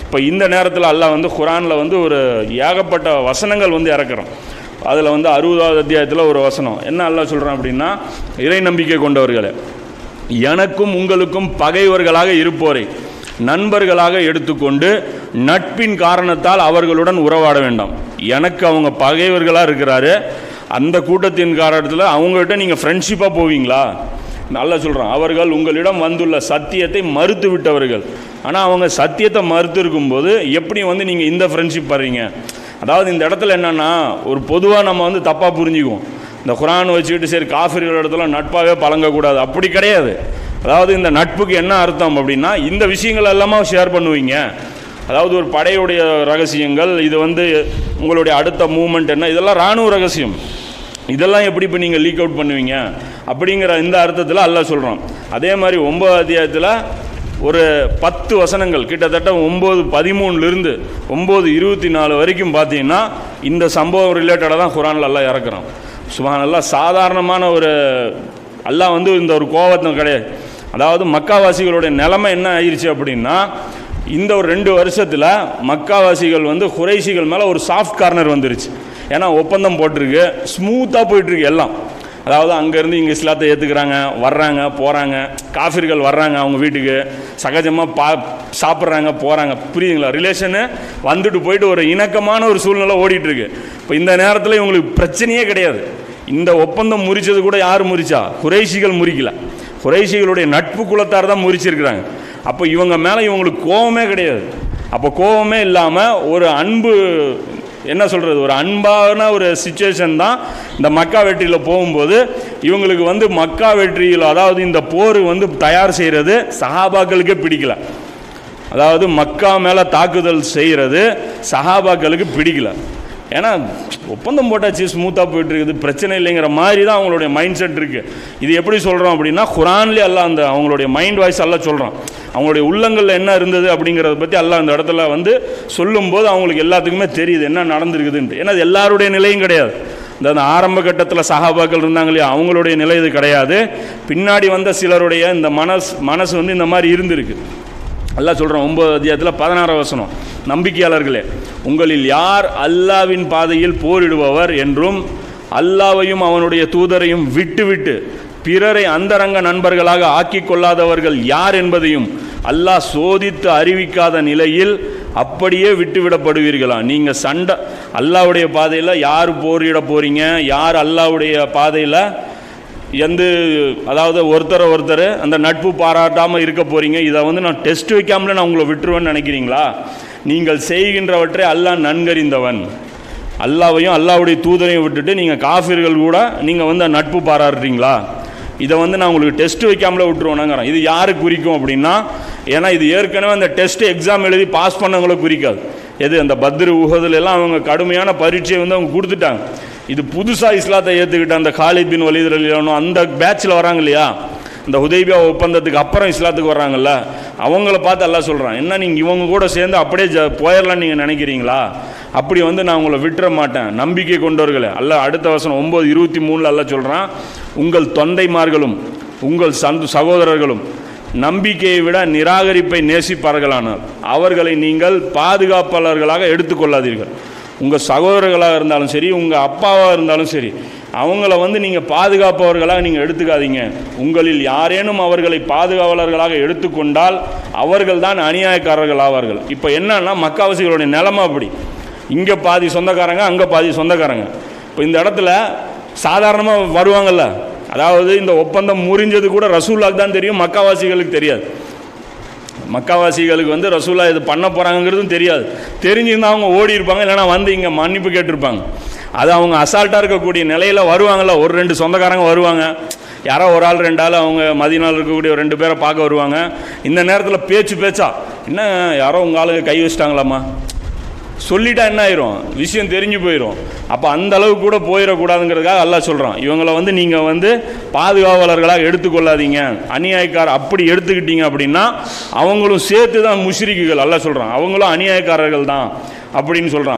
இப்போ இந்த நேரத்தில் அல்லாஹ் வந்து குர்ஆனில் வந்து ஒரு ஏகப்பட்ட வசனங்கள் வந்து இறக்குறோம். அதில் வந்து 60வது அத்தியாயத்தில் ஒரு வசனம் என்ன அல்லாஹ் சொல்கிறான் அப்படின்னா, இறை நம்பிக்கை கொண்டவர்களே, எனக்கும் உங்களுக்கும் பகைவர்களாக இருப்போரை நண்பர்களாக எடுத்துக்கொண்டு நட்பின் காரணத்தால் அவர்களுடன் உறவாட வேண்டாம். எனக்கு அவங்க பகைவர்களாக இருக்கிறாரு, அந்த கூட்டத்தின் காரணத்தில் அவங்ககிட்ட நீங்கள் ஃப்ரெண்ட்ஷிப்பாக போவீங்களா? நல்லா சொல்கிறான், அவர்கள் உங்களிடம் வந்துள்ள சத்தியத்தை மறுத்து விட்டவர்கள். ஆனால் அவங்க சத்தியத்தை மறுத்து இருக்கும்போது எப்படி வந்து நீங்கள் இந்த ஃப்ரெண்ட்ஷிப் படுறீங்க? அதாவது இந்த இடத்துல என்னென்னா, ஒரு பொதுவாக நம்ம வந்து தப்பாக புரிஞ்சுக்குவோம். இந்த குர்ஆன் வச்சுக்கிட்டு சரி காஃபிர்கள் இடத்துல நட்பாகவே பழங்கக்கூடாது, அப்படி கிடையாது. அதாவது இந்த நட்புக்கு என்ன அர்த்தம் அப்படின்னா, இந்த விஷயங்கள் எல்லாமே ஷேர் பண்ணுவீங்க. அதாவது ஒரு படையுடைய ரகசியங்கள், இது வந்து உங்களுடைய அடுத்த மூமெண்ட் என்ன, இதெல்லாம் இராணுவ ரகசியம், இதெல்லாம் எப்படி இப்போ நீங்கள் லீக் அவுட் பண்ணுவீங்க அப்படிங்கிற இந்த அர்த்தத்தில் அல்லாஹ் சொல்கிறோம். அதே மாதிரி 9வது அத்தியாயத்தில் ஒரு 10 வசனங்கள் கிட்டத்தட்ட 9:13 9:24 வரைக்கும் பார்த்தீங்கன்னா இந்த சம்பவம் ரிலேட்டடாக தான் குர்ஆனில் அல்லாஹ் இறக்குறோம். சுப்ஹானல்லாஹ், சாதாரணமான ஒரு அல்லாஹ் வந்து இந்த ஒரு கோபத்தை கிடையாது. அதாவது மக்காவாசிகளுடைய நிலைமை என்ன ஆயிடுச்சு அப்படின்னா, இந்த ஒரு 2 வருஷத்தில் மக்காவாசிகள் வந்து குறைஷிகள் மேலே ஒரு சாஃப்ட் கார்னர் வந்துருச்சு. ஏன்னா ஒப்பந்தம் போட்டிருக்கு, ஸ்மூத்தாக போயிட்டுருக்கு எல்லாம். அதாவது அங்கேருந்து இங்கே இஸ்லாத்தை ஏற்றுக்கிறாங்க, வர்றாங்க போகிறாங்க, காஃபிர்கள் வர்றாங்க அவங்க வீட்டுக்கு, சகஜமாக சாப்பிட்றாங்க போகிறாங்க, புரியுதுங்களா? ரிலேஷனு வந்துட்டு போயிட்டு ஒரு இணக்கமான ஒரு சூழ்நிலை ஓடிட்டுருக்கு. இப்போ இந்த நேரத்தில் இவங்களுக்கு பிரச்சனையே கிடையாது. இந்த ஒப்பந்தம் முறிச்சது கூட யார் முறிச்சா? குறைஷிகள் முறிக்கல, குறைஷிகளுடைய நட்பு குலத்தார் தான் முறிச்சிருக்கிறாங்க. அப்போ இவங்க மேலே இவங்களுக்கு கோபமே கிடையாது. அப்போ கோபமே இல்லாமல் ஒரு அன்பு, என்ன சொல்கிறது, ஒரு அன்பான ஒரு சிச்சுவேஷன் தான் இந்த மக்கா வெற்றியில் போகும்போது இவங்களுக்கு வந்து மக்கா வெற்றியில், அதாவது இந்த போர் வந்து தயார் செய்கிறது சஹாபாக்களுக்கே பிடிக்கல. அதாவது மக்கா மேலே தாக்குதல் செய்கிறது சஹாபாக்களுக்கு பிடிக்கல. ஏன்னா ஒப்பந்தம் போட்டாச்சு, ஸ்மூத்தாக போயிட்டுருக்குது, பிரச்சனை இல்லைங்கிற மாதிரி தான் அவங்களுடைய மைண்ட் செட் இருக்குது. இது எப்படி சொல்கிறோம் அப்படின்னா, குர்ஆன்லேயே அல்லாஹ் அந்த அவங்களுடைய மைண்ட் வாய்ஸ் எல்லாம் சொல்கிறான். அவங்களுடைய உள்ளங்களில் என்ன இருந்தது அப்படிங்கிறத பற்றி அல்லாஹ் அந்த இடத்துல வந்து சொல்லும்போது அவங்களுக்கு எல்லாத்துக்குமே தெரியுது என்ன நடந்திருக்குதுன்ட்டு. ஏன்னா அது எல்லாருடைய நிலையும் கிடையாது. இந்த ஆரம்ப கட்டத்தில் சஹாபாக்கள் இருந்தாங்க இல்லையா, அவங்களுடைய நிலை இது கிடையாது. பின்னாடி வந்த சிலருடைய இந்த மனசு வந்து இந்த மாதிரி இருந்திருக்கு. அல்லாஹ் சொல்கிறோம் 9வது அத்தியாயத்தில் 16வது வசனம், நம்பிக்கையாளர்களே, உங்களில் யார் அல்லாஹ்வின் பாதையில் போரிடுபவர் என்றும் அல்லாஹ்வையும் அவனுடைய தூதரையும் விட்டு பிறரை அந்தரங்க நண்பர்களாக ஆக்கி கொள்ளாதவர்கள் யார் என்பதையும் அல்லாஹ் சோதித்து அறிவிக்காத நிலையில் அப்படியே விட்டுவிடப்படுவீர்களா? நீங்கள் சண்டை அல்லாஹ்வுடைய பாதையில் யார் போரிட போகிறீங்க, யார் அல்லாஹ்வுடைய பாதையில் அதாவது ஒருத்தர் அந்த நட்பு பாராட்டாமல் இருக்க போகிறீங்க, இதை வந்து நான் டெஸ்ட் வைக்காமலே நான் உங்களை விட்டுருவேன்னு நினைக்கிறீங்களா? நீங்கள் செய்கின்றவற்றை அல்லாஹ் நன்கறிந்தவன். அல்லாஹ்வையும் அல்லாஹ்வுடைய தூதரையும் விட்டுட்டு நீங்கள் காஃபிர்கள் கூட நீங்கள் வந்து நட்பு பாராட்டுறீங்களா? இதை வந்து நான் உங்களுக்கு டெஸ்ட் வைக்காமலே விட்டுருவேனாங்கிறேன். இது யாரு குறிக்கும் அப்படின்னா, ஏன்னா இது ஏற்கனவே அந்த டெஸ்ட் எக்ஸாம் எழுதி பாஸ் பண்ணவங்கள குறிக்காது. எது அந்த பத்ரு உஹதுல எல்லாம் அவங்க கடுமையான பரீட்சையை வந்து அவங்க கொடுத்துட்டாங்க. இது புதுசாக இஸ்லாத்தை ஏற்றுக்கிட்ட அந்த காலித் பின் வலீத் ரலியல்லாஹு அந்த பேட்சில் வராங்க இல்லையா, இந்த ஹுதைபியா ஒப்பந்தத்துக்கு அப்புறம் இஸ்லாத்துக்கு வர்றாங்கல்ல, அவங்கள பார்த்து அல்லாஹ் சொல்கிறான், என்ன நீங்கள் இவங்க கூட சேர்ந்து அப்படியே போயிடலான்னு நீங்கள் நினைக்கிறீங்களா? அப்படி வந்து நான் உங்களை விட்டுற மாட்டேன், நம்பிக்கை கொண்டவர்களே. அல்லாஹ் அடுத்த வசனம் 9:23 அல்லாஹ் சொல்கிறான், உங்கள் தொண்டைமார்களும் உங்கள் சகோதரர்களும் நம்பிக்கையை விட நிராகரிப்பை நேசிப்பார்களானால் அவர்களை நீங்கள் பாதுகாப்பாளர்களாக எடுத்துக்கொள்ளாதீர்கள். உங்கள் சகோதரர்களாக இருந்தாலும் சரி, உங்கள் அப்பாவாக இருந்தாலும் சரி, அவங்கள வந்து நீங்கள் பாதுகாப்பவர்களாக நீங்கள் எடுத்துக்காதீங்க. உங்களில் யாரேனும் அவர்களை பாதுகாவலர்களாக எடுத்துக்கொண்டால் அவர்கள் தான் அநியாயக்காரர்கள் ஆவார்கள். இப்போ என்னன்னா மக்காவாசிகளுடைய நிலைமை அப்படி, இங்கே பாதி சொந்தக்காரங்க, அங்கே பாதி சொந்தக்காரங்க. இப்போ இந்த இடத்துல சாதாரணமாக வருவாங்கள்ல, அதாவது இந்த ஒப்பந்தம் முறிஞ்சது கூட ரசூலுல்லாஹ்க்கு தான் தெரியும், மக்காவாசிகளுக்கு தெரியாது. மக்காவாசிகளுக்கு வந்து ரசூலா இது பண்ண போகிறாங்கிறதும் தெரியாது. தெரிஞ்சிருந்தால் அவங்க ஓடி இருப்பாங்க, இல்லைனா வந்து இங்கே மன்னிப்பு கேட்டிருப்பாங்க. அது அவங்க அசால்ட்டாக இருக்கக்கூடிய நிலையில் வருவாங்கள்ல, ஒரு 2 சொந்தக்காரங்க வருவாங்க, யாரோ ஒரு ஆள் 2 ஆள் அவங்க மதீனாவில் இருக்கக்கூடிய 2 பேரை பார்க்க வருவாங்க. இந்த நேரத்தில் பேச்சா என்ன யாரோ உங்கள் ஆளுங்க கை வச்சிட்டாங்களாம்மா சொல்லிட்டா என்ன ஆயிரும், விஷயம் தெரிஞ்சு போயிடும். அப்போ அந்த அளவுக்கு கூட போயிடக்கூடாதுங்கிறதுக்காக அல்லாஹ் சொல்கிறான், இவங்களை வந்து நீங்கள் வந்து பாதுகாவலர்களாக எடுத்துக்கொள்ளாதீங்க, அநியாயக்காரர் அப்படி எடுத்துக்கிட்டீங்க அப்படின்னா அவங்களும் சேர்த்து தான் முஷ்ரிக்குகள். அல்லாஹ் சொல்கிறான் அவங்களும் அநியாயக்காரர்கள் தான் அப்படின்னு சொல்கிறான்.